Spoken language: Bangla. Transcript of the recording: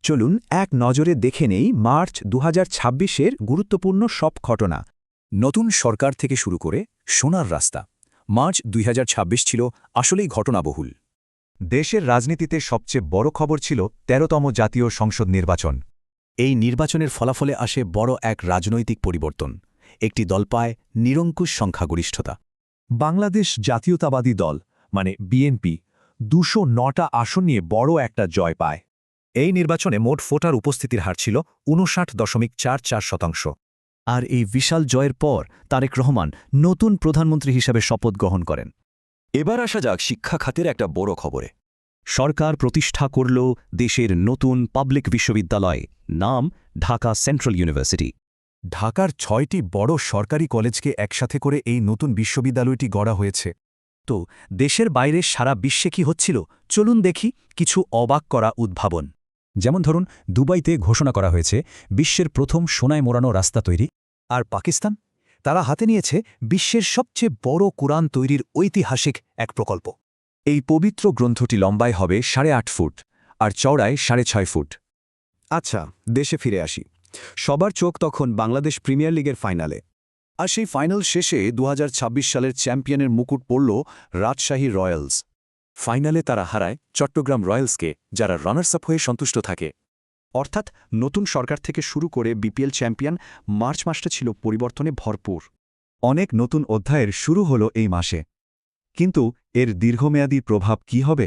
চলুন এক নজরে দেখে নেই মার্চ 2026-এর গুরুত্বপূর্ণ সব ঘটনা। নতুন সরকার থেকে শুরু করে সোনার রাস্তা। মার্চ 2026 ছিল আসলেই ঘটনাবহুল। দেশের রাজনীতিতে সবচেয়ে বড় খবর ছিল ১৩তম জাতীয় সংসদ নির্বাচন। এই নির্বাচনের ফলাফলে আসে বড় এক রাজনৈতিক পরিবর্তন। একটি দল পায় নিরঙ্কুশ সংখ্যাগরিষ্ঠতা। বাংলাদেশ জাতীয়তাবাদী দল মানে বিএনপি ২০৯টা আসন নিয়ে বড় একটা জয় পায়। এই নির্বাচনে মোট ভোটার উপস্থিতির হার ছিল ৫৯.৪৪%। আর এই বিশাল জয়ের পর তারেক রহমান নতুন প্রধানমন্ত্রী হিসাবে শপথ গ্রহণ করেন। এবার আসা যাক শিক্ষা খাতের একটা বড় খবরে। সরকার প্রতিষ্ঠা করল দেশের নতুন পাবলিক বিশ্ববিদ্যালয়, নাম ঢাকা সেন্ট্রাল ইউনিভার্সিটি। ঢাকার ৬টি বড় সরকারি কলেজকে একসাথে করে এই নতুন বিশ্ববিদ্যালয়টি গড়া হয়েছে। তো দেশের বাইরে সারা বিশ্বে কি হচ্ছিল, চলুন দেখি কিছু অবাক করা উদ্ভাবন। যেমন ধরুন, দুবাইতে ঘোষণা করা হয়েছে বিশ্বের প্রথম সোনায় মোড়ানো রাস্তা তৈরি। আর পাকিস্তান, তারা হাতে নিয়েছে বিশ্বের সবচেয়ে বড় কোরআন তৈরির ঐতিহাসিক এক প্রকল্প। এই পবিত্র গ্রন্থটি লম্বায় হবে ৮.৫ ফুট আর চওড়ায় ৬.৫ ফুট। আচ্ছা, দেশে ফিরে আসি। সবার চোখ তখন বাংলাদেশ প্রিমিয়ার লিগের ফাইনালে। আর সেই ফাইনাল শেষে ২০২৬ সালের চ্যাম্পিয়নের মুকুট পড়ল রাজশাহী রয়্যালস। ফাইনালে তারা হারায় চট্টগ্রাম রয়্যালসকে, যারা রানার্স আপ হয়ে সন্তুষ্ট থাকে। অর্থাৎ নতুন সরকার থেকে শুরু করে বিপিএল চ্যাম্পিয়ন মার্চ মাসটা ছিল পরিবর্তনে ভরপুর। অনেক নতুন অধ্যায়ের শুরু হলো এই মাসে। কিন্তু এর দীর্ঘমেয়াদী প্রভাব কি হবে?